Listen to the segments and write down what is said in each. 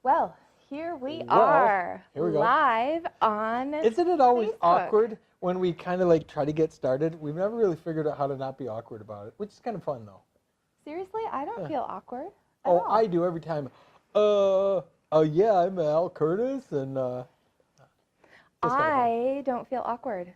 Well, here we Well, are, here we go. live on Isn't it always Facebook. awkward when we kind of like try to get started? We've never really figured out how to not be awkward about it, which is kind of fun though. Seriously, I don't Yeah. feel awkward at Oh, all. I do every time. Yeah, I'm Al Curtis, and just kind of fun. I don't feel awkward.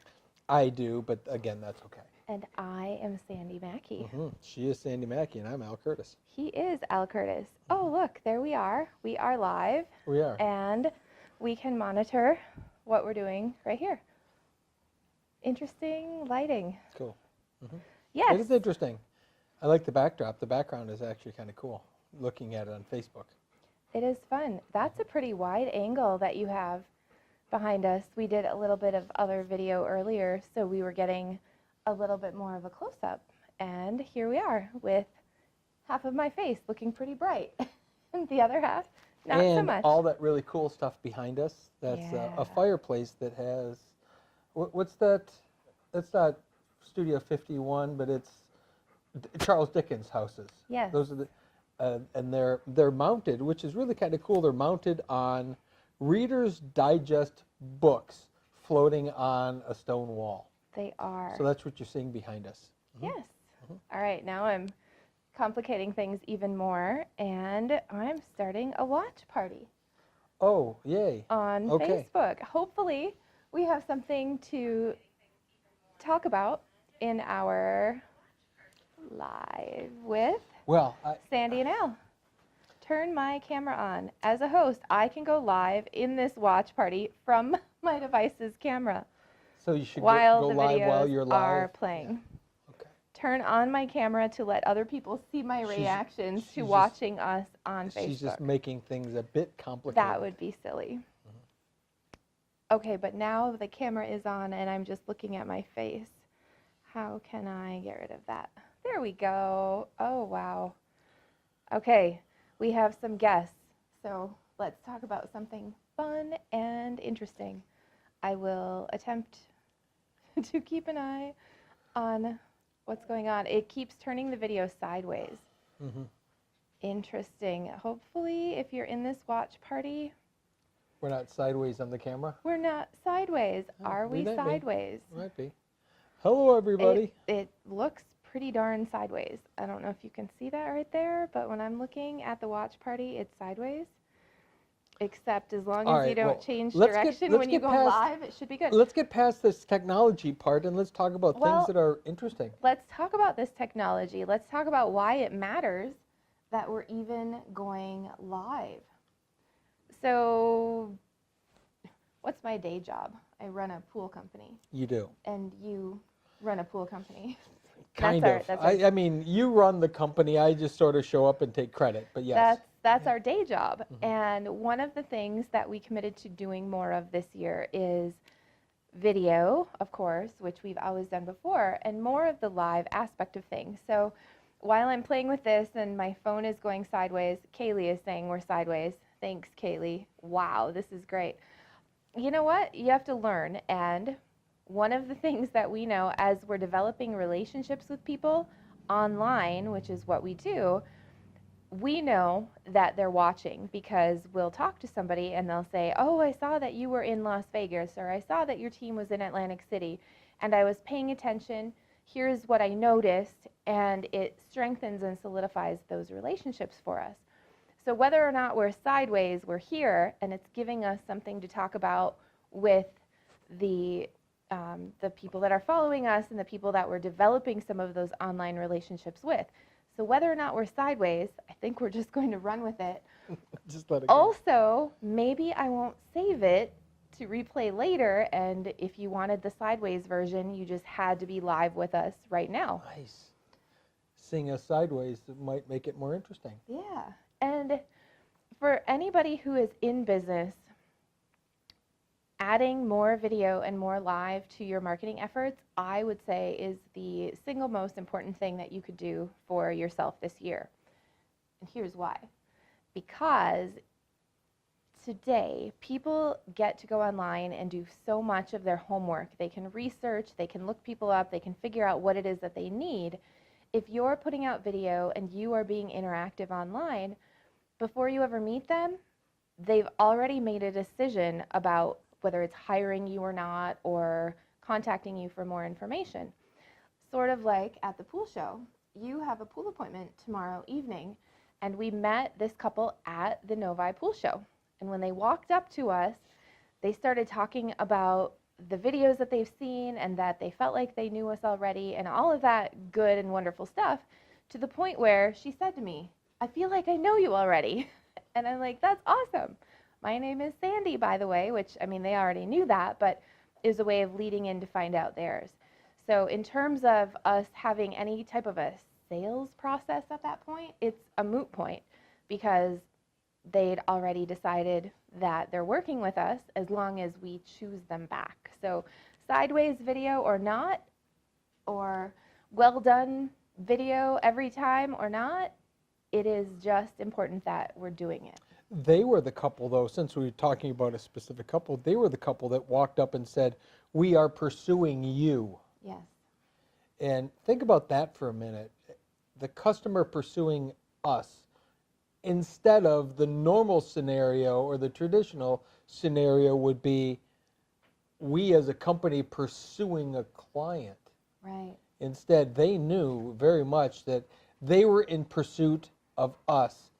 I do, but again, that's okay. And I am Sandy Mackey. She is Sandy Mackey, and I'm Al Curtis. He is Al Curtis. Oh, look, there we are. We are live. We are. And we can monitor what we're doing right here. Interesting lighting. Cool. Yes. It is interesting. I like the backdrop. The background is actually kind of cool, looking at it on Facebook. It is fun. That's a pretty wide angle that you have behind us. We did a little bit of other video earlier, so we were getting a little bit more of a close-up. And here we are with half of my face looking pretty bright. And the other half, not so much. And all that really cool stuff behind us. That's Yeah. a fireplace that has, what's that? That's not Studio 51, but it's Charles Dickens houses. Yes. Those are the, and they're mounted, which is really kind of cool. They're mounted on Reader's Digest books floating on a stone wall. They are. So that's what you're seeing behind us. Yes. All right, now I'm complicating things even more, and I'm starting a watch party Oh, yay. on Okay. Facebook. Hopefully, we have something to talk about in our live with Well, Sandy and Al. Turn my camera on. As a host, I can go live in this watch party from my device's camera so you should while go the live videos while you're live. are playing. Yeah. Okay. Turn on my camera to let other people see my reactions she's to just- watching us on Facebook. She's just making things a bit complicated. That would be silly. Okay, but now the camera is on and I'm just looking at my face. How can I get rid of that? There we go. Oh, wow. Okay, we have some guests. So let's talk about something fun and interesting. I will attempt to keep an eye on what's going on. It keeps turning the video sideways. Interesting. Hopefully, if you're in this watch party, We're not sideways on the camera? we're not sideways. Are we might be. sideways? Might be. Hello, everybody. It looks pretty darn sideways. I don't know if you can see that right there, but when I'm looking at the watch party, it's sideways. Except as long All as right, you don't well, change let's direction get when you go past- live, it should be good. Let's get past this technology part and let's talk about Well, things that are interesting. Let's talk about this technology. Let's talk about why it matters that we're even going live. So, what's my day job? I run a pool company, You do. and you run a pool company. Kind That's of. our- I mean, you run the company. I just sort of show up and take credit, but yes. That's our day job. And one of the things that we committed to doing more of this year is video, of course, which we've always done before, and more of the live aspect of things. So while I'm playing with this and my phone is going sideways, Kaylee is saying we're sideways. Thanks, Kaylee. Wow, this is great. You know what? You have to learn. And one of the things that we know as we're developing relationships with people online, which is what we do, we know that they're watching because we'll talk to somebody and they'll say, oh, I saw that you were in Las Vegas, or I saw that your team was in Atlantic City, and I was paying attention. Here's what I noticed, and it strengthens and solidifies those relationships for us. So whether or not we're sideways, we're here, and it's giving us something to talk about with the people that are following us and the people that we're developing some of those online relationships with. So whether or not we're sideways, I think we're just going to run with it. Just let it go. Also, maybe I won't save it to replay later, and if you wanted the sideways version, you just had to be live with us right now. Nice. Seeing us sideways might make it more interesting. Yeah, and for anybody who is in business, adding more video and more live to your marketing efforts, I would say, is the single most important thing that you could do for yourself this year. And here's why. Because today, people get to go online and do so much of their homework. They can research, they can look people up, they can figure out what it is that they need. If you're putting out video and you are being interactive online, before you ever meet them, they've already made a decision about whether it's hiring you or not, or contacting you for more information. Sort of like at the pool show, you have a pool appointment tomorrow evening, and we met this couple at the Novi pool show. And when they walked up to us, they started talking about the videos that they've seen and that they felt like they knew us already and all of that good and wonderful stuff, to the point where she said to me, I feel like I know you already. And I'm like, that's awesome. My name is Sandi, by the way, which, I mean, they already knew that, but is a way of leading in to find out theirs. So in terms of us having any type of a sales process at that point, it's a moot point, because they'd already decided that they're working with us as long as we choose them back. So sideways video or not, or well done video every time or not, it is just important that we're doing it. They were the couple, though, since we were talking about a specific couple, they were the couple that walked up and said, we are pursuing you. Yes. And think about that for a minute. The customer pursuing us instead of the normal scenario, or the traditional scenario would be we as a company pursuing a client. Right. Instead, they knew very much that they were in pursuit of us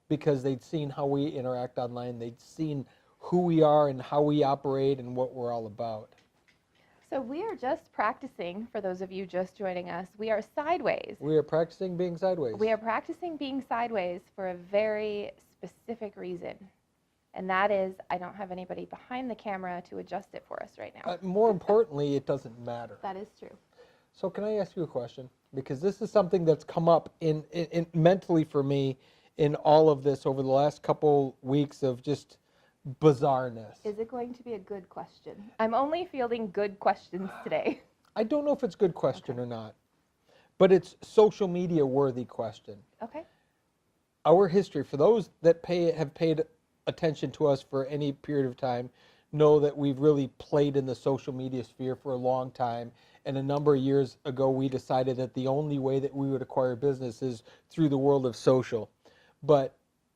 because they'd seen how we interact online. They'd seen who we are and how we operate and what we're all about. So we are just practicing, for those of you just joining us, we are sideways. We are practicing being sideways. We are practicing being sideways for a very specific reason. And that is, I don't have anybody behind the camera to adjust it for us right now. More importantly, it doesn't matter. That is true. So can I ask you a question? Because this is something that's come up in mentally for me in all of this over the last couple weeks of just bizarreness. Is it going to be a good question? I'm only fielding good questions today. I don't know if it's a good question or not, but it's social media worthy question. Okay. Our history, for those that have paid attention to us for any period of time, know that we've really played in the social media sphere for a long time. And a number of years ago, we decided that the only way that we would acquire business is through the world of social. But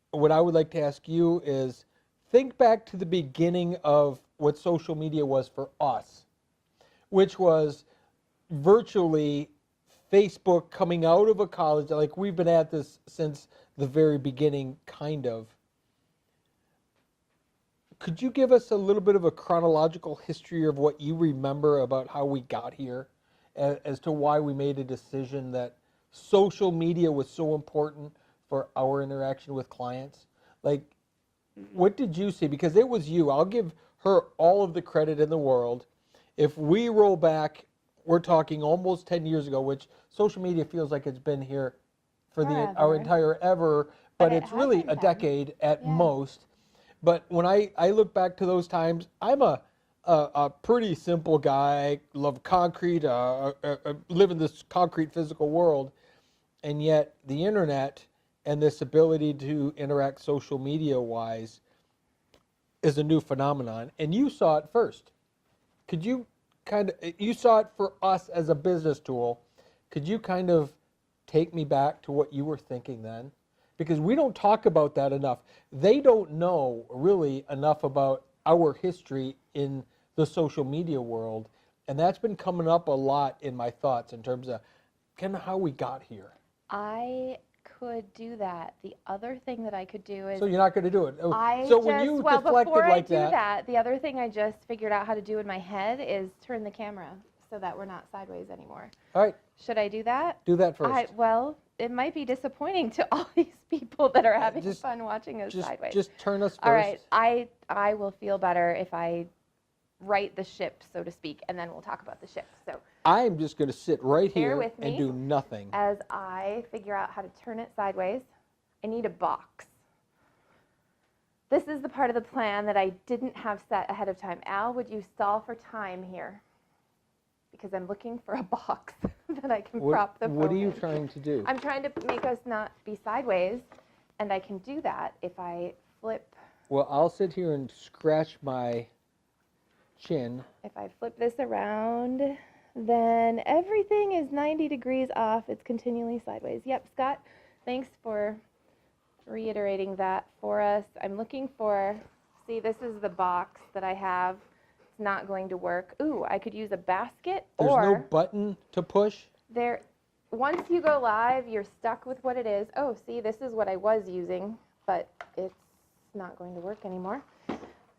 what I would like to ask you is, think back to the beginning of what social media was for us, which was virtually Facebook coming out of a college. Like, we've been at this since the very beginning, kind of. Could you give us a little bit of a chronological history of what you remember about how we got here, as to why we made a decision that social media was so important for our interaction with clients? Like, what did you see? Because it was you. I'll give her all of the credit in the world. If we roll back, we're talking almost 10 years ago, which social media feels like it's been here for our entire ever, but it's really a decade at most. But when I look back to those times, I'm a pretty simple guy, love concrete, live in this concrete physical world, and yet the internet and this ability to interact social media-wise is a new phenomenon, and you saw it first. Could you you saw it for us as a business tool. Could you kind of take me back to what you were thinking then? Because we don't talk about that enough. They don't know really enough about our history in the social media world, and that's been coming up a lot in my thoughts in terms of kind of how we got here. I could do that. The other thing that I could do is... So you're not going to do it. Before I do that, the other thing I just figured out how to do in my head is turn the camera so that we're not sideways anymore. All right. Should I do that? Do that first. Well, it might be disappointing to all these people that are having fun watching us sideways. Just turn us first. All right. I will feel better if I right the ship, so to speak, and then we'll talk about the ship. So I'm just going to sit right here with me and do nothing as I figure out how to turn it sideways. I need a box. This is the part of the plan that I didn't have set ahead of time. Al, would you stall for time here? Because I'm looking for a box that I can prop the phone in. What are you trying to do? I'm trying to make us not be sideways, and I can do that if I flip. Well, I'll sit here and scratch my chin. If I flip this around, then everything is 90 degrees off. It's continually sideways. Yep, Scott, thanks for reiterating that for us. I'm looking for, see, this is the box that I have. It's not going to work. Ooh, I could use a basket. There's or no button to push? there, once you go live, you're stuck with what it is. Oh, see, this is what I was using, but it's not going to work anymore.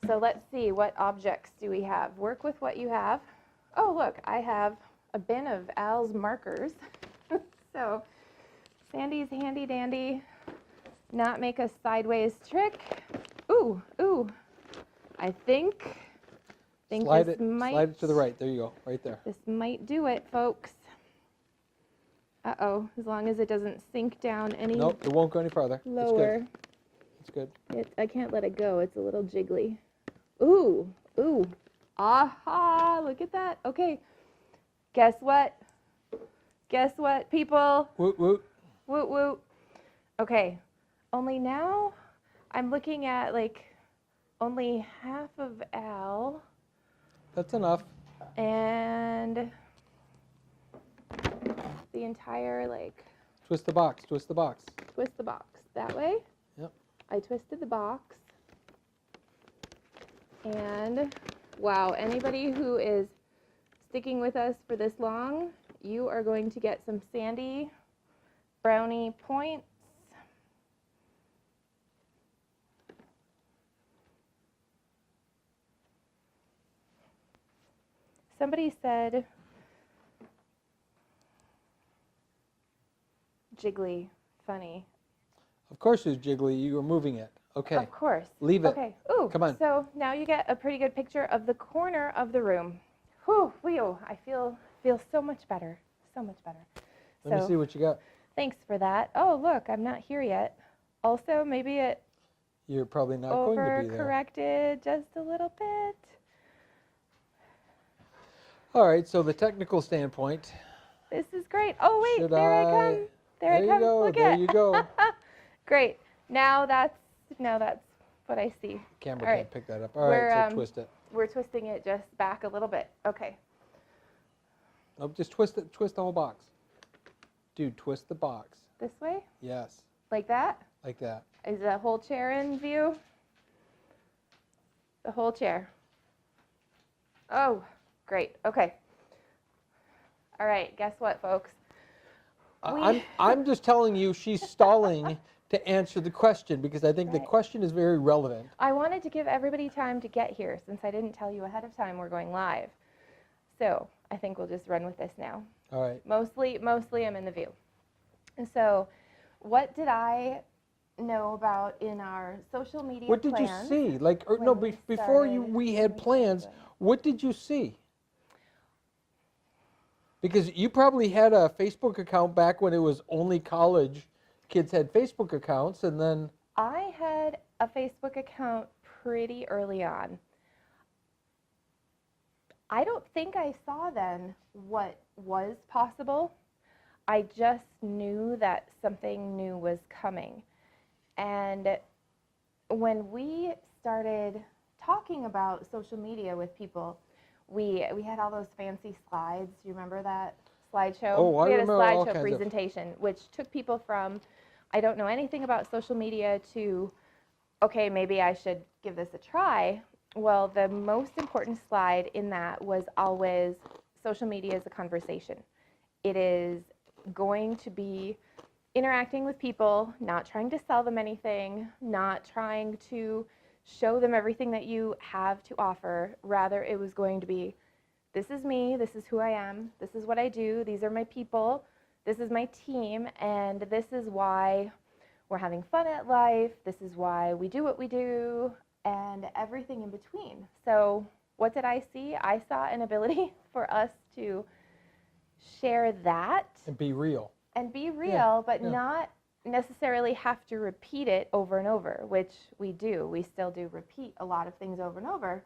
So let's see, what objects do we have? Work with what you have. Oh, look, I have a bin of Al's markers. So Sandy's handy dandy, not make a sideways trick. Ooh, ooh, I think Slide this it, might, slide it to the right. There you go, right there. this might do it, folks. Uh-oh, as long as it doesn't sink down any Nope, it won't go any farther. lower. It's good. I can't let it go, it's a little jiggly. Ooh, ooh, aha, look at that. Okay, guess what? Guess what, people? Woot woot. Woot woot. Okay, only now I'm looking at like only half of Al That's enough. and the entire, like, Twist the box, twist the box. twist the box that way. Yep. I twisted the box. And wow, anybody who is sticking with us for this long, you are going to get some Sandi brownie points. Somebody said jiggly, funny. Of course it's jiggly, you were moving it. Okay, Of course. leave it. Okay. Ooh. Come on. So now you get a pretty good picture of the corner of the room. Whew, I feel so much better. So much better. Let me see what you got. Thanks for that. Oh, look, I'm not here yet. Also, maybe it You're probably not going to be there. overcorrected just a little bit. All right, so the technical standpoint. This is great. Oh, wait, Should there I come. There I you come. go, Look there at you go. Great. Now that's what I see. Camera All can't right. pick that up. All right, so twist it. We're twisting it just back a little bit. Okay. Nope, just twist it, twist the whole box. Dude, twist the box. This way? Yes, Like that? like that. Is the whole chair in view? The whole chair. Oh, great. Okay. All right, guess what, folks? I'm just telling you she's stalling to answer the question because I think the Right. question is very relevant. I wanted to give everybody time to get here since I didn't tell you ahead of time we're going live. So I think we'll just run with this now. All right. Mostly I'm in the view. And so what did I know about in our social media What did you plans see? Like, or, when no, we before started we had doing plans, something? what did you see? Because you probably had a Facebook account back when it was only college kids had Facebook accounts, and then I had a Facebook account pretty early on. I don't think I saw then what was possible. I just knew that something new was coming. And when we started talking about social media with people, we had all those fancy slides. Do you remember that slideshow? Oh, I we had remember a all slideshow kinds of- presentation, which took people from, I don't know anything about social media to, okay, maybe I should give this a try. Well, the most important slide in that was always social media is a conversation. It is going to be interacting with people, not trying to sell them anything, not trying to show them everything that you have to offer. Rather, it was going to be, this is me, this is who I am, this is what I do, these are my people, this is my team, and this is why we're having fun at life, this is why we do what we do, and everything in between. So what did I see? I saw an ability for us to share that and be real. and be real, Yeah, but yeah. not necessarily have to repeat it over and over, which we do. We still do repeat a lot of things over and over.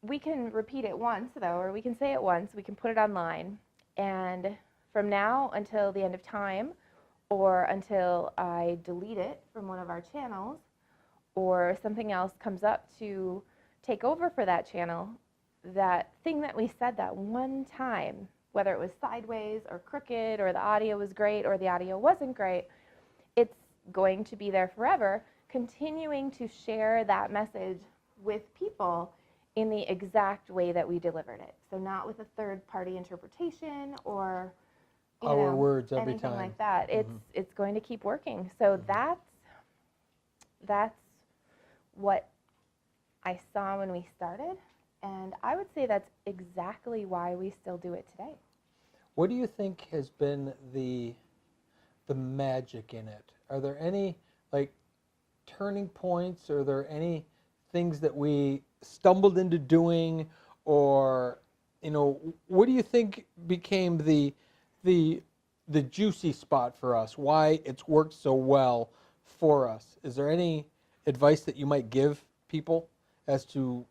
We can repeat it once, though, or we can say it once. We can put it online. And from now until the end of time, or until I delete it from one of our channels, or something else comes up to take over for that channel, that thing that we said that one time, whether it was sideways or crooked or the audio was great or the audio wasn't great, it's going to be there forever, continuing to share that message with people in the exact way that we delivered it. So not with a third party interpretation or Our words every anything time. like that. It's going to keep working. So that's what I saw when we started, and I would say that's exactly why we still do it today. What do you think has been the magic in it? Are there any like turning points? Are there any things that we stumbled into doing, or what do you think became the juicy spot for us? Why it's worked so well for us? Is there any advice that you might give people as to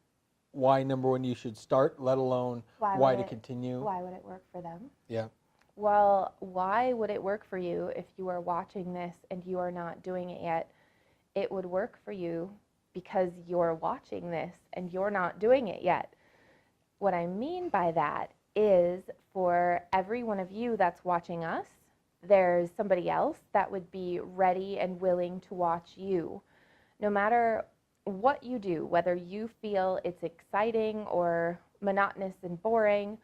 why, number one, you should start, let alone why to continue? Why would it work for them? Yeah. Well, why would it work for you if you are watching this and you are not doing it yet? It would work for you because you're watching this and you're not doing it yet. What I mean by that is, for every one of you that's watching us, there's somebody else that would be ready and willing to watch you. No matter what you do, whether you feel it's exciting or monotonous and boring,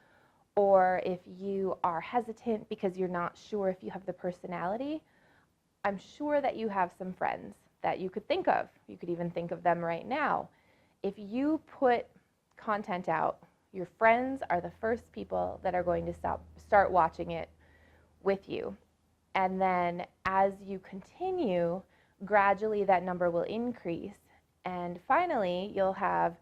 or if you are hesitant because you're not sure if you have the personality, I'm sure that you have some friends that you could think of. You could even think of them right now. If you put content out, your friends are the first people that are going to start watching it with you. And then as you continue, gradually that number will increase. And finally, you'll have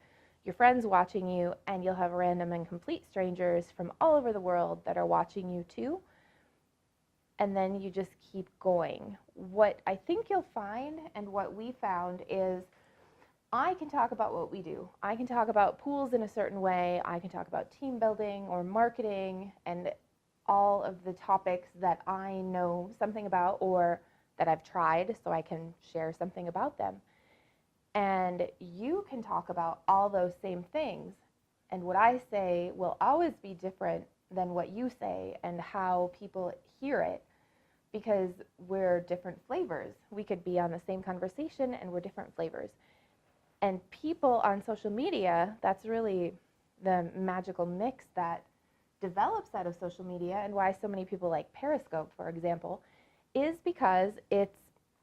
your friends watching you, and you'll have random and complete strangers from all over the world that are watching you too. And then you just keep going. What I think you'll find, and what we found, is I can talk about what we do. I can talk about pools in a certain way. I can talk about team building or marketing and all of the topics that I know something about or that I've tried, so I can share something about them. And you can talk about all those same things. And what I say will always be different than what you say and how people hear it, because we're different flavors. We could be on the same conversation and we're different flavors. And people on social media, that's really the magical mix that develops out of social media, and why so many people like Periscope, for example, is because it's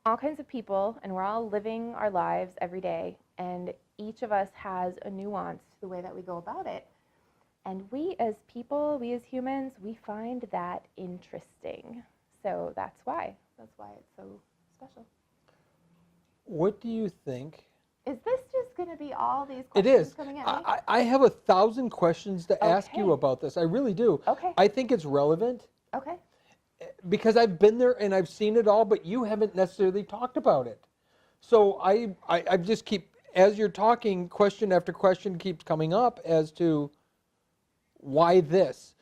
all kinds of people and we're all living our lives every day, and each of us has a nuance to the way that we go about it. And we as people, we as humans, we find that interesting. So that's why it's so special. What do you think? Is this just going to be all these It questions is. coming at me? I have 1,000 questions to ask you Okay. about this. I really do. Okay. I think it's relevant Okay. because I've been there and I've seen it all, but you haven't necessarily talked about it. So I just keep, as you're talking, question after question keeps coming up as to why this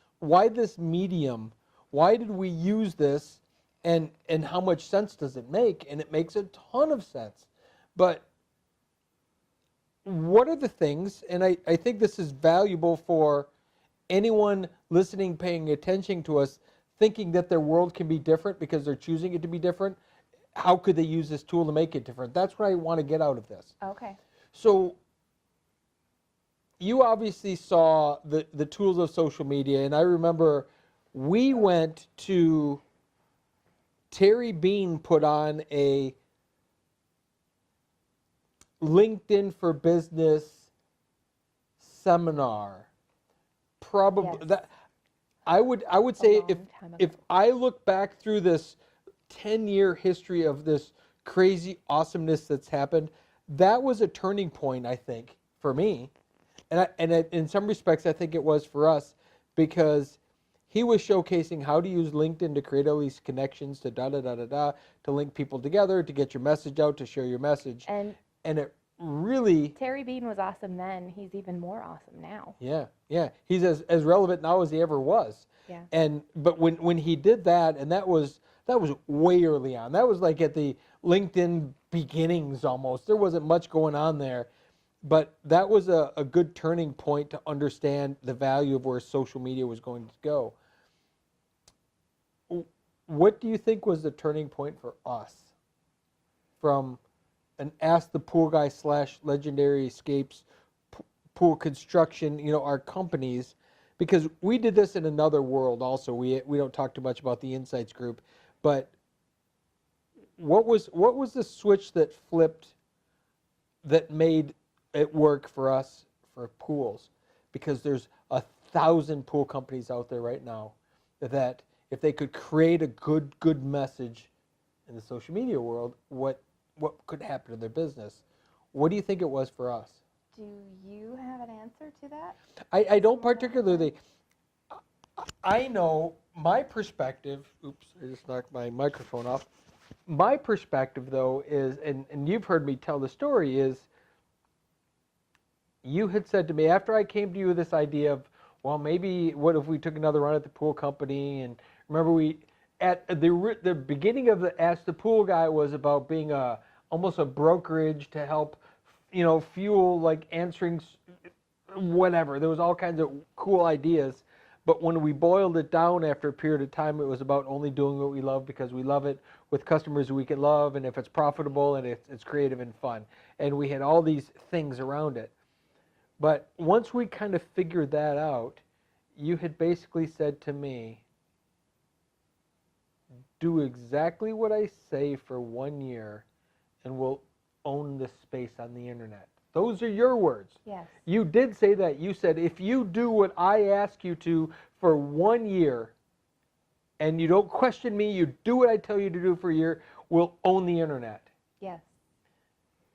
medium, why did we use this, and how much sense does it make? And it makes a ton of sense. But what are the things, and I think this is valuable for anyone listening, paying attention to us, thinking that their world can be different because they're choosing it to be different. How could they use this tool to make it different? That's what I want to get out of this. Okay. So you obviously saw the tools of social media, and I remember we went to, Terry Bean put on a LinkedIn for Business seminar. Probably Yes. that I would say long time ago. if I look back through this 10-year history of this crazy awesomeness that's happened, that was a turning point, I think, for me. And in some respects, I think it was for us, because he was showcasing how to use LinkedIn to create all these connections, to to link people together, to get your message out, to share your message. And it really... Terry Bean was awesome then. He's even more awesome now. Yeah. He's as relevant now as he ever was. Yeah. But when he did that, and that was way early on. That was like at the LinkedIn beginnings almost. There wasn't much going on there. But that was a good turning point to understand the value of where social media was going to go. What do you think was the turning point for us? from an Ask the Pool Guy / Legendary Escapes pool construction, our companies, because we did this in another world also. We don't talk too much about the Insights group, but what was the switch that flipped that made it work for us for pools? Because there's 1,000 pool companies out there right now that if they could create a good message in the social media world, what could happen to their business? What do you think it was for us? Do you have an answer to that? I don't particularly. I know my perspective. Oops, I just knocked my microphone off. My perspective, though, is, and you've heard me tell the story, is you had said to me after I came to you with this idea of, well, maybe what if we took another run at the pool company? And remember, we at the beginning of the Ask the Pool Guy was about being almost a brokerage to help, fuel, like answering whatever. There was all kinds of cool ideas. But when we boiled it down after a period of time, it was about only doing what we love because we love it with customers we can love, and if it's profitable and it's creative and fun. And we had all these things around it. But once we kind of figured that out, you had basically said to me, do exactly what I say for 1 year, and we'll own the space on the internet. Those are your words. Yes. You did say that. You said, if you do what I ask you to for 1 year, and you don't question me, you do what I tell you to do for a year, we'll own the internet. Yes.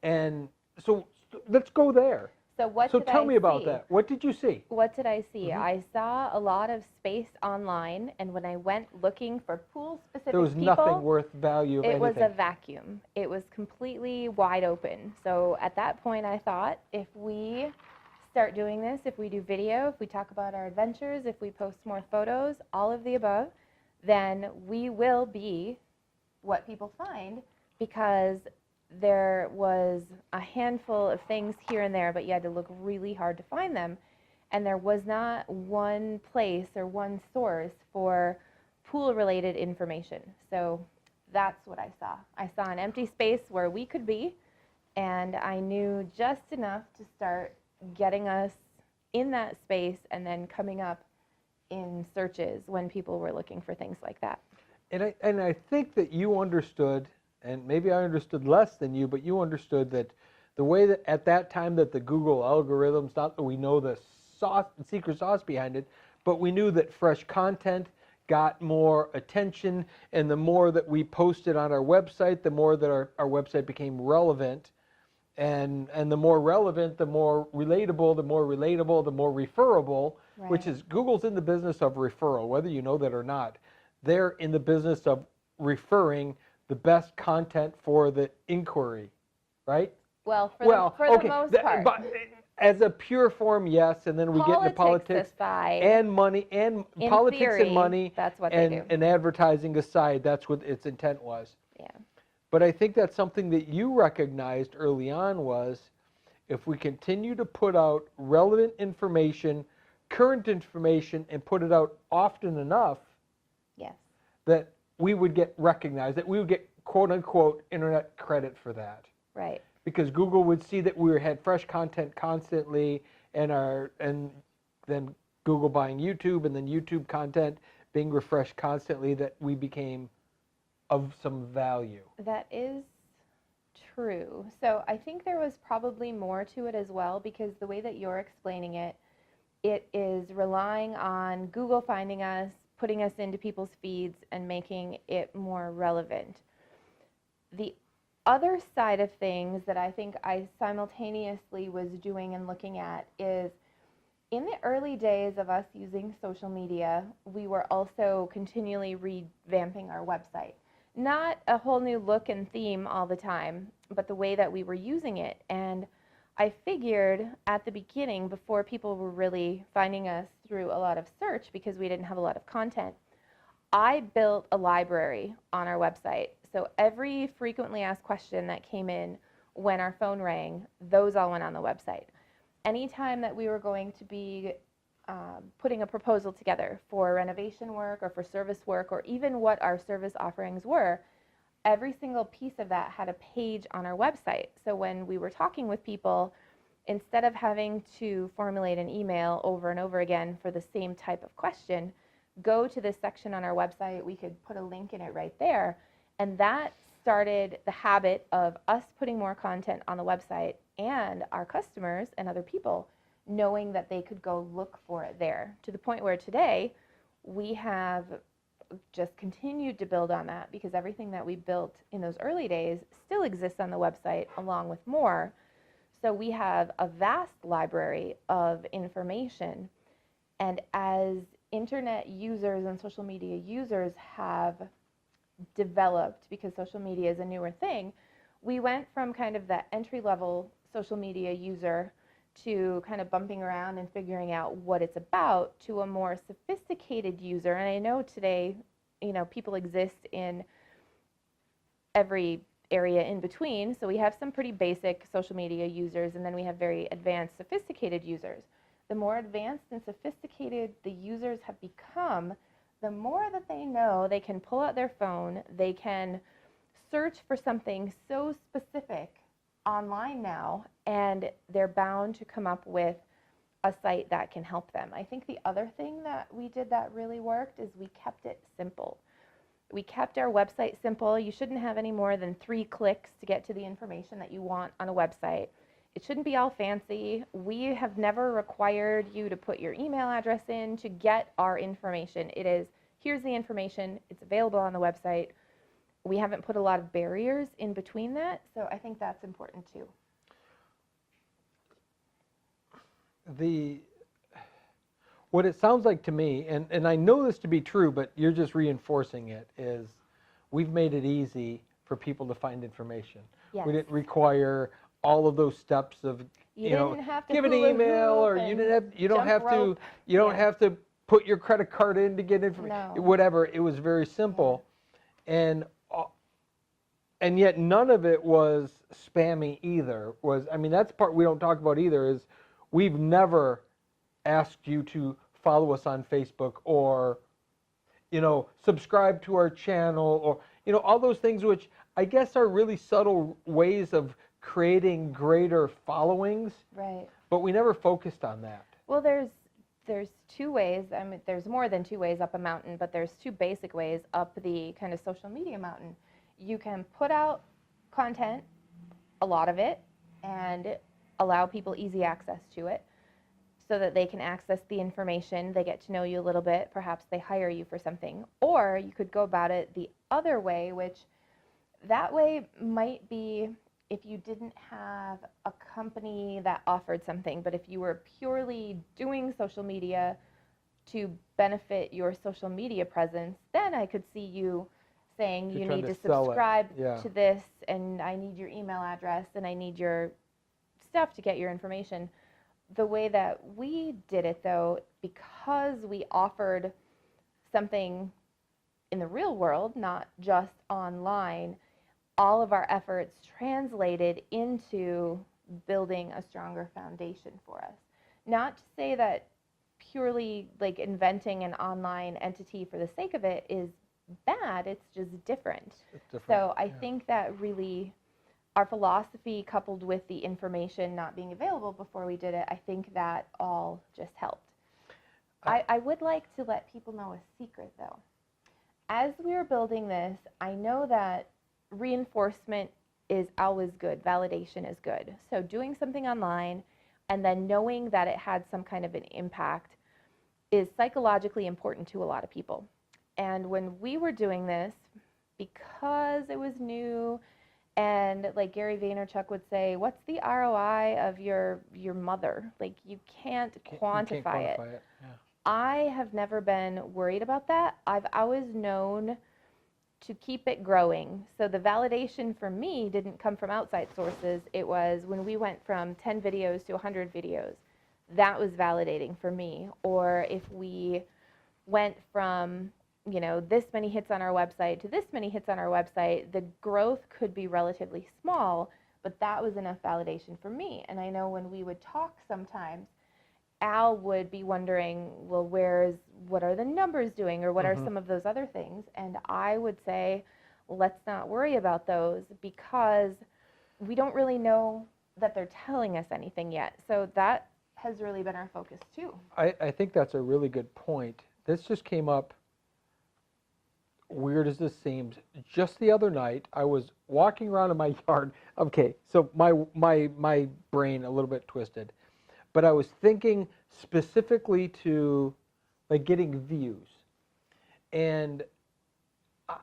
And so let's go there. So tell me about that. What did you see? What did I see? Mm-hmm. I saw a lot of space online, and when I went looking for pool-specific There was people, nothing worth value of it anything. was a vacuum. It was completely wide open. So at that point, I thought, if we start doing this, if we do video, if we talk about our adventures, if we post more photos, all of the above, then we will be what people find, because there was a handful of things here and there, but you had to look really hard to find them. And there was not one place or one source for pool-related information. So that's what I saw. I saw an empty space where we could be, and I knew just enough to start getting us in that space and then coming up in searches when people were looking for things like that. And I think that you understood, and maybe I understood less than you, but you understood that the way that at that time that the Google algorithms, not that we know the secret sauce behind it, but we knew that fresh content got more attention, and the more that we posted on our website, the more that our website became relevant. And the more relevant, the more relatable, the more referable, Right. which is Google's in the business of referral, whether you know that or not. They're in the business of referring the best content for the inquiry, right? Well, for the most part. But as a pure form, yes, and then we get into politics aside, and money, and in politics theory, and money, that's what they do. and advertising aside, that's what its intent was. Yeah. But I think that's something that you recognized early on was, if we continue to put out relevant information, current information, and put it out often enough, Yes. that we would get recognized, that we would get quote unquote internet credit for that. Right. Because Google would see that we had fresh content constantly, and then Google buying YouTube, and then YouTube content being refreshed constantly, that we became of some value. That is true. So I think there was probably more to it as well, because the way that you're explaining it, it is relying on Google finding us, putting us into people's feeds, and making it more relevant. The other side of things that I think I simultaneously was doing and looking at is, in the early days of us using social media, we were also continually revamping our website. Not a whole new look and theme all the time, but the way that we were using it. And I figured at the beginning, before people were really finding us through a lot of search because we didn't have a lot of content, I built a library on our website. So every frequently asked question that came in when our phone rang, those all went on the website. Anytime that we were going to be putting a proposal together for renovation work or for service work, or even what our service offerings were, every single piece of that had a page on our website. So when we were talking with people, instead of having to formulate an email over and over again for the same type of question, go to this section on our website. We could put a link in it right there. And that started the habit of us putting more content on the website and our customers and other people knowing that they could go look for it there, to the point where today we have just continued to build on that, because everything that we built in those early days still exists on the website along with more. So we have a vast library of information, and as internet users and social media users have developed, because social media is a newer thing, we went from kind of the entry-level social media user to kind of bumping around and figuring out what it's about, to a more sophisticated user. And I know today, people exist in every area in between. So we have some pretty basic social media users, and then we have very advanced, sophisticated users. The more advanced and sophisticated the users have become, the more that they know they can pull out their phone, they can search for something so specific online now, and they're bound to come up with a site that can help them. I think the other thing that we did that really worked is we kept it simple. We kept our website simple. You shouldn't have any more than 3 clicks to get to the information that you want on a website. It shouldn't be all fancy. We have never required you to put your email address in to get our information. It is, here's the information, it's available on the website. We haven't put a lot of barriers in between that, so I think that's important too. What it sounds like to me, and I know this to be true, but you're just reinforcing it, is we've made it easy for people to find information. Yes. We didn't require all of those steps of, didn't have to give an hula email, or hoop you and don't have rope. you don't have to put your credit card in to get information. No. Whatever. It was very simple, and yet none of it was spammy either. That's part we don't talk about either, is we've never asked you to follow us on Facebook, or subscribe to our channel, or all those things, which I guess are really subtle ways of creating greater followings. Right. But we never focused on that. Well, there's 2 ways. There's more than 2 ways up a mountain, but there's 2 basic ways up the kind of social media mountain. You can put out content, a lot of it, and allow people easy access to it so that they can access the information, they get to know you a little bit, perhaps they hire you for something. Or you could go about it the other way, which that way might be if you didn't have a company that offered something, but if you were purely doing social media to benefit your social media presence, then I could see you saying you need to subscribe to this, and I need your email address, and I need your stuff to get your information. The way that we did it, though, because we offered something in the real world, not just online, all of our efforts translated into building a stronger foundation for us. Not to say that purely like inventing an online entity for the sake of it is bad, it's just different. It's different. So I think that really our philosophy, coupled with the information not being available before we did it, I think that all just helped. I would like to let people know a secret, though. As we were building this, I know that reinforcement is always good. Validation is good. So doing something online and then knowing that it had some kind of an impact is psychologically important to a lot of people. And when we were doing this, because it was new, and like Gary Vaynerchuk would say, what's the ROI of your mother? Like, you can't quantify it. Yeah. I have never been worried about that. I've always known to keep it growing. So the validation for me didn't come from outside sources. It was when we went from 10 videos to 100 videos. That was validating for me. Or if we went from this many hits on our website to this many hits on our website, the growth could be relatively small, but that was enough validation for me. And I know when we would talk sometimes, Al would be wondering, well, what are the numbers doing, or what are some of those other things? And I would say, let's not worry about those because we don't really know that they're telling us anything yet. So that has really been our focus too. I think that's a really good point. This just came up, weird as this seems, just the other night. I was walking around in my yard. Okay, so my brain a little bit twisted, but I was thinking specifically to like getting views, and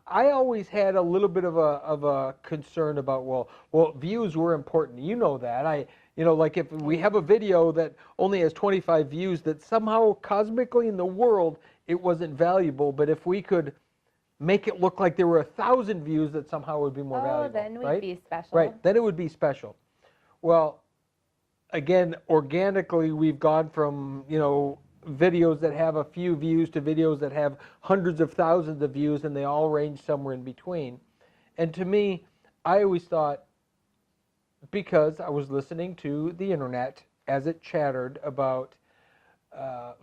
I always had a little bit of a concern about, well, views were important. You know that. Like if we have a video that only has 25 views, that somehow cosmically in the world it wasn't valuable, but if we could make it look like there were 1,000 views, that somehow would be more valuable. Then we'd right? be special. Right, then it would be special. Well, again, organically, we've gone from, videos that have a few views to videos that have hundreds of thousands of views, and they all range somewhere in between. And to me, I always thought, because I was listening to the internet as it chattered about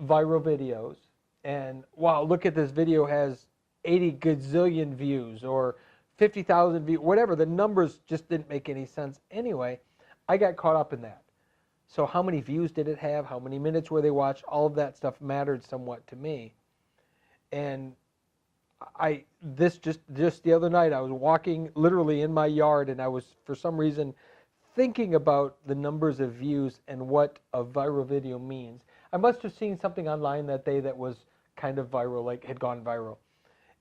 viral videos, and wow, look at this video has 80 gazillion views or 50,000 views, whatever, the numbers just didn't make any sense anyway. I got caught up in that. So how many views did it have? How many minutes were they watched? All of that stuff mattered somewhat to me. And just the other night, I was walking literally in my yard, and I was, for some reason, thinking about the numbers of views and what a viral video means. I must have seen something online that day that was kind of viral, like had gone viral.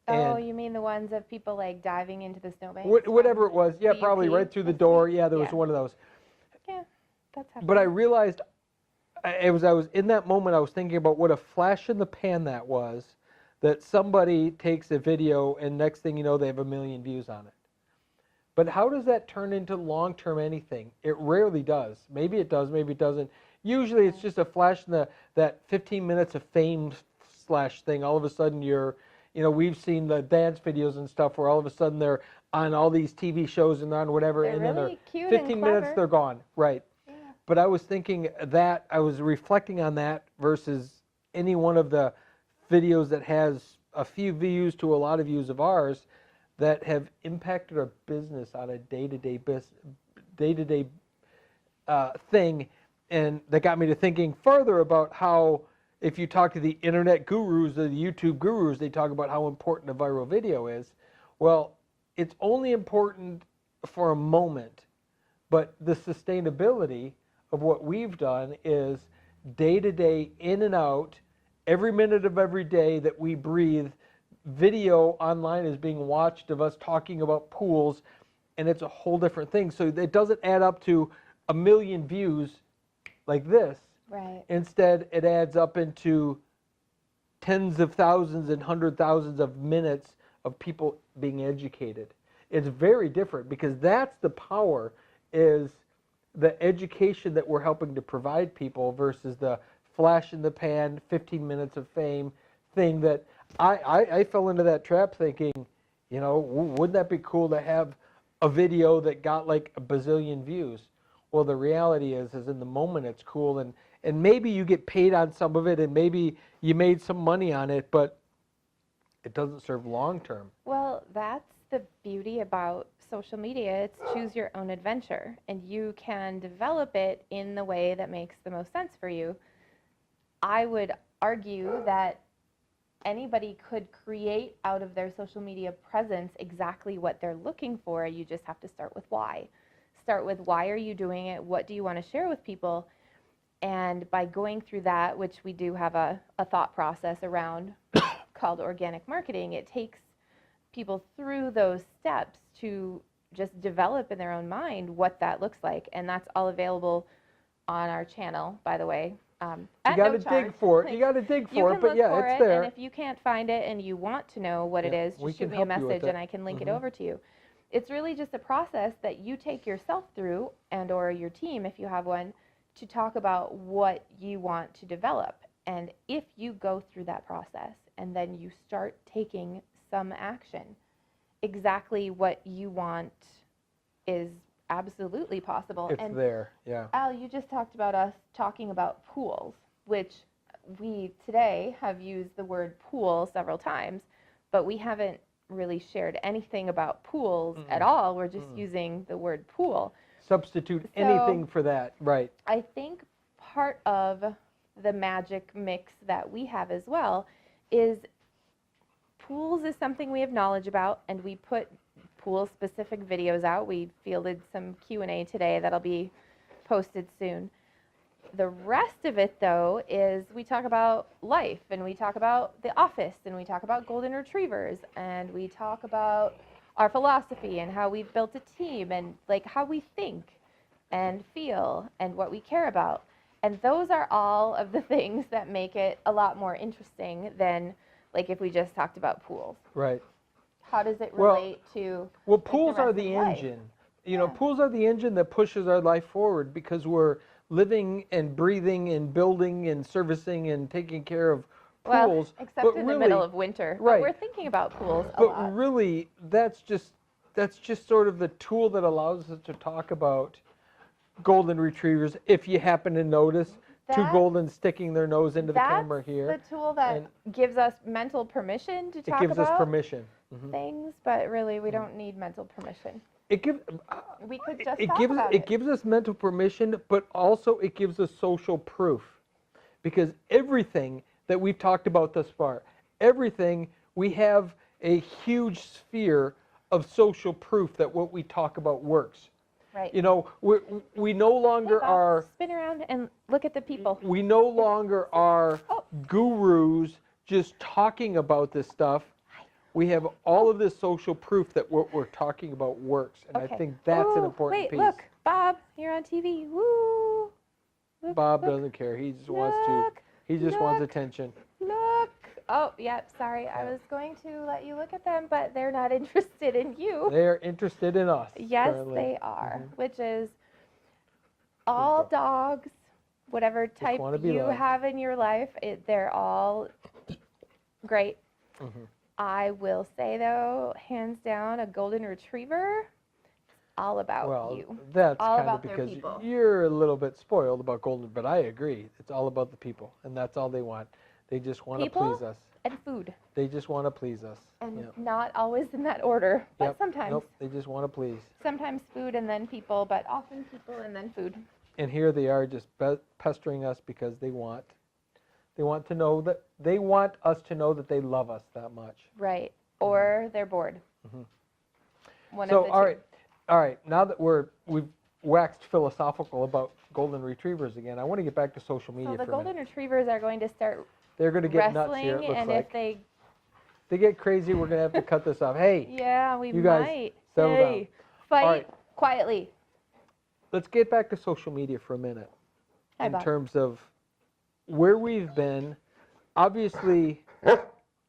Oh, you mean the ones of people like diving into the snowbank? Whatever it was. Yeah, probably right through the door. Yeah, there was one of those. Yeah, that's happening. But I realized, I was in that moment, I was thinking about what a flash in the pan that was, that somebody takes a video and next thing you know, they have 1 million views on it. But how does that turn into long-term anything? It rarely does. Maybe it does, maybe it doesn't. Usually it's just a flash in that 15 minutes of fame slash thing. All of a sudden we've seen the dance videos and stuff where all of a sudden they're on all these TV shows and on whatever, they're and really then they're cute 15 and minutes, clever. they're gone. Right. Yeah. But I was thinking that, I was reflecting on that versus any one of the videos that has a few views to a lot of views of ours that have impacted our business on a day-to-day thing. And that got me to thinking further about how, if you talk to the internet gurus or the YouTube gurus, they talk about how important a viral video is. Well, it's only important for a moment, but the sustainability of what we've done is day to day, in and out, every minute of every day that we breathe, video online is being watched of us talking about pools, and it's a whole different thing. So it doesn't add up to 1 million views like this. Right. Instead, it adds up into tens of thousands and 100,000s of minutes of people being educated. It's very different, because that's the power, is the education that we're helping to provide people versus the flash in the pan, 15 minutes of fame thing that I fell into that trap thinking, wouldn't that be cool to have a video that got like 1 bazillion views? Well, the reality is in the moment it's cool, and maybe you get paid on some of it, and maybe you made some money on it, but it doesn't serve long term. Well, that's the beauty about social media. It's choose your own adventure, and you can develop it in the way that makes the most sense for you. I would argue that anybody could create out of their social media presence exactly what they're looking for. You just have to start with why. Start with why are you doing it? What do you want to share with people? And by going through that, which we do have a thought process around called organic marketing, it takes people through those steps to just develop in their own mind what that looks like. And that's all available on our channel, by the way. You got to dig for it. You got to dig for it, but yeah, it's there. And if you can't find it and you want to know what it is, just shoot me a message and I can link it over to you. It's really just a process that you take yourself through, and or your team, if you have one, to talk about what you want to develop. And if you go through that process and then you start taking some action, exactly what you want is absolutely possible. It's there, yeah. Al, you just talked about us talking about pools, which we today have used the word pool several times, but we haven't really shared anything about pools at all. We're just using the word pool. Substitute So- anything for that, right? I think part of the magic mix that we have as well is pools is something we have knowledge about, and we put pool specific videos out. We fielded some Q&A today that'll be posted soon. The rest of it, though, is we talk about life, and we talk about the office, and we talk about golden retrievers, and we talk about our philosophy and how we've built a team, and like how we think and feel and what we care about. And those are all of the things that make it a lot more interesting than like if we just talked about pools. Right. How does it Well- relate to Well, like, pools the are rest the of life? engine. You know, Yeah. pools are the engine that pushes our life forward because we're living and breathing and building and servicing and taking care of Well, pools. except but in really, the middle of winter. right. But we're thinking about pools a But lot. really, that's just sort of the tool that allows us to talk about golden retrievers. If you happen to notice two That- goldens sticking their nose into the That's camera here, the tool that and gives us mental permission to it talk gives us about permission. Mhm. things, but really we don't need mental permission. It gives. We could just It talk gives about it gives us mental permission, but also it gives us social proof, because everything that we've talked about thus far, everything, we have a huge sphere of social proof that what we talk about works. Right. You know, we no longer Hey, Bob, are spin around and look at the people. we no longer are Oh. gurus just talking about this stuff. We have all of this social proof that what we're talking about works, and I Okay. think that's an Ooh, important wait, piece. look, Bob, you're on TV. Woo! Look, Bob look, doesn't care. He just wants to. look, He just wants look. attention. Look. Oh, yep. Sorry, I Yeah. was going to let you look at them, but they're not interested in you. They are interested in us. Yes, currently. they are. Mhm. Which is all go. dogs, whatever type wanna be you loved. have in your life. They're all great. Mhm. I will say though, hands down, a golden retriever, all about Well, you. that's All kind of about their because people. you're a little bit spoiled about golden, but I agree. It's all about the people, and that's all they want. They just want to People? please us. And food. They just want to please us. And Yep. not always in that order, but Yep. sometimes. Nope. They just want to please. Sometimes food and then people, but often people and then food. And here they are just pestering us because they want to know that they want us to know that they love us that much. Right. Or they're bored. Mhm. One So of the all two. right, all right. Now that we've waxed philosophical about golden retrievers again, I want to get back to social media So the for a minute. golden retrievers are going to start They're going to get nuts wrestling, here. It looks and like if they, they get crazy, we're going to have to cut this off. Hey, yeah, we You guys might. settle Hey, down. fight right. quietly. let's get back to social media for a minute. Hi, In Bob. terms of where we've been, obviously,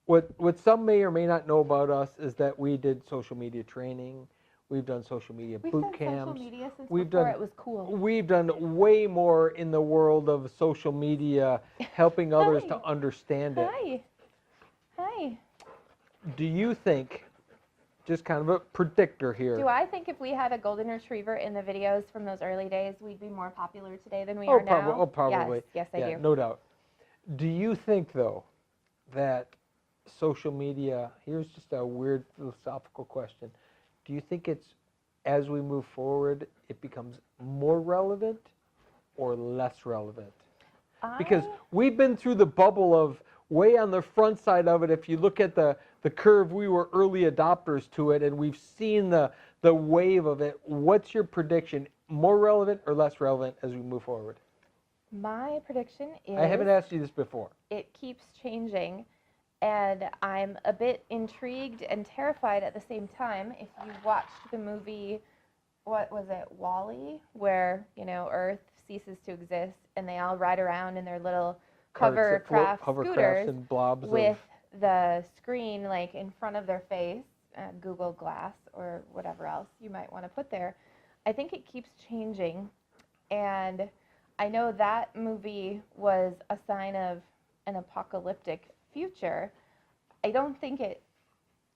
what some may or may not know about us is that we did social media training. We've done social media We've boot done camps. social media since We've before done- it was cool. We've done way more in the world of social media, helping others to Hi. understand it. Hi. Hi. Do you think, just kind of a predictor here, Do I think if we had a golden retriever in the videos from those early days, we'd be more popular today than we Oh, are now? probably. Yes, I yeah, do. no doubt. Do you think, though, that social media, here's just a weird philosophical question. Do you think it's, as we move forward, it becomes more relevant or less relevant? Because we've been through the bubble of way on the front side of it. If you look at the curve, we were early adopters to it, and we've seen the wave of it. What's your prediction? More relevant or less relevant as we move forward? My prediction is I haven't asked you this before. it keeps changing, and I'm a bit intrigued and terrified at the same time. If you watched the movie, what was it, Wall-E, where, you know, Earth ceases to exist and they all ride around in their little Carts that float, hovercraft hovercrafts scooters and blobs with of, the screen like in front of their face, Google Glass or whatever else you might want to put there. I think it keeps changing, and I know that movie was a sign of an apocalyptic future. I don't think it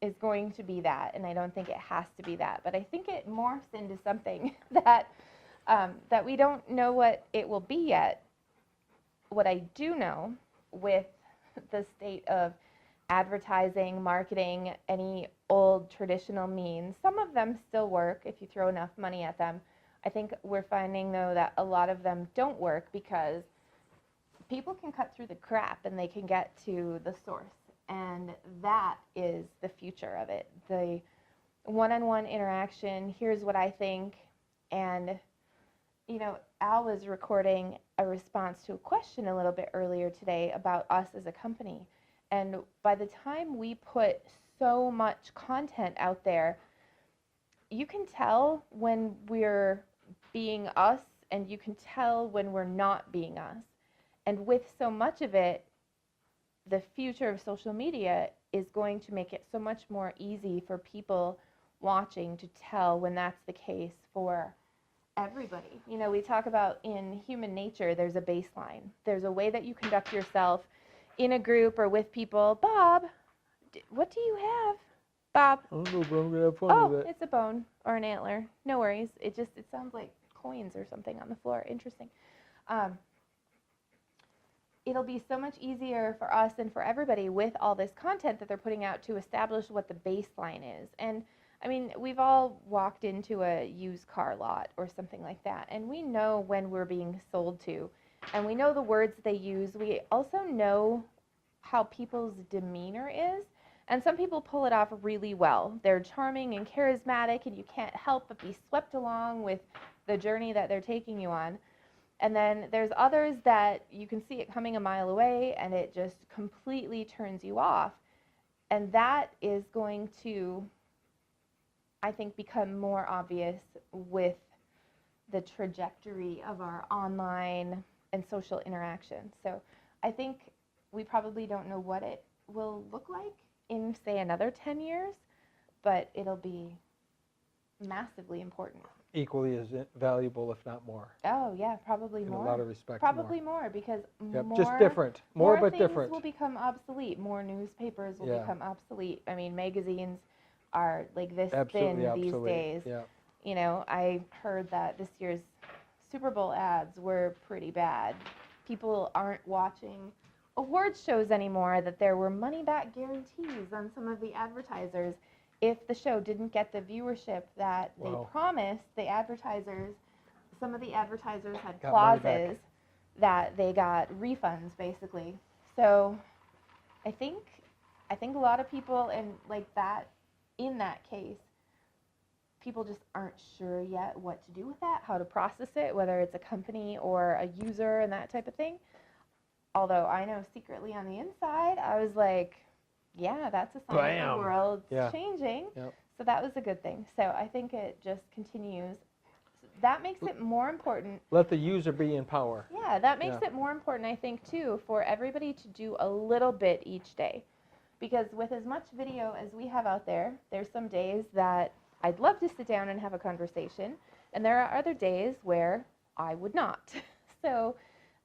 is going to be that, and I don't think it has to be that, but I think it morphs into something that that we don't know what it will be yet. What I do know with the state of advertising, marketing, any old traditional means. Some of them still work if you throw enough money at them. I think we're finding, though, that a lot of them don't work because people can cut through the crap and they can get to the source. And that is the future of it. The one-on-one interaction, here's what I think. And, you know, Al was recording a response to a question a little bit earlier today about us as a company. And by the time we put so much content out there, you can tell when we're being us and you can tell when we're not being us. And with so much of it, the future of social media is going to make it so much more easy for people watching to tell when that's the case for everybody. You know, we talk about in human nature, there's a baseline. There's a way that you conduct yourself in a group or with people. Bob, what do you have? Bob? I don't know, but I'm going to have fun with it. It's a bone or an antler. No worries. It sounds like coins or something on the floor. Interesting. It'll be so much easier for us and for everybody with all this content that they're putting out to establish what the baseline is. And I mean, we've all walked into a used car lot or something like that, and we know when we're being sold to, and we know the words they use. We also know how people's demeanor is, and some people pull it off really well. They're charming and charismatic, and you can't help but be swept along with the journey that they're taking you on. And then there's others that you can see it coming a mile away, and it just completely turns you off. And that is going to, I think, become more obvious with the trajectory of our online and social interaction. So I think we probably don't know what it will look like in, say, another 10 years, but it'll be massively important. Equally as valuable, if not more. Oh, yeah, probably In more. a lot of respects, Probably more because Yep, more, just different. More but things different. will become obsolete. More newspapers will Yeah. become obsolete. I mean, magazines are like this Absolutely thin these obsolete. days. Yeah. You know, I heard that this year's Super Bowl ads were pretty bad. People aren't watching awards shows anymore, that there were money-back guarantees on some of the advertisers if the show didn't get the viewership that they Wow. promised. The advertisers, some of the advertisers had Got money back. clauses that they got refunds, basically. So I think a lot of people in that case, people just aren't sure yet what to do with that, how to process it, whether it's a company or a user and that type of thing. Although I know secretly on the inside, I was like, yeah, that's a sign that Bam. the world's Yeah. changing. Yep. So that was a good thing. So I think it just continues. That makes it more important. Let the user be in power. Yeah, that makes Yeah. it more important, I think, too, for everybody to do a little bit each day. Because with as much video as we have out there, there's some days that I'd love to sit down and have a conversation, and there are other days where I would not. So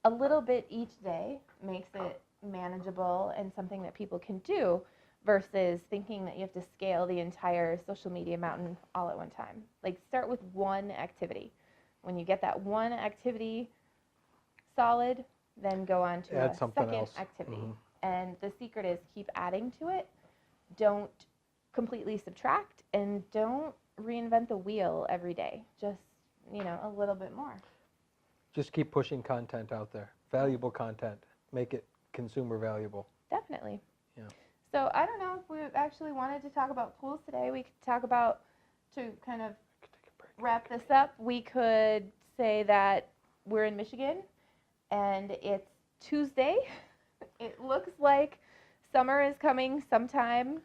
a little bit each day makes it manageable and something that people can do versus thinking that you have to scale the entire social media mountain all at one time. Like, start with one activity. When you get that one activity solid, then go on to Add a something second else. activity. Mhm. And the secret is keep adding to it. Don't completely subtract, and don't reinvent the wheel every day. Just, a little bit more. Just keep pushing content out there. Valuable content. Make it consumer valuable. Definitely. Yeah. So I don't know if we actually wanted to talk about pools today. We could talk about, to kind of Take a break. wrap this up, we could say that we're in Michigan and it's Tuesday. It looks like summer is coming sometime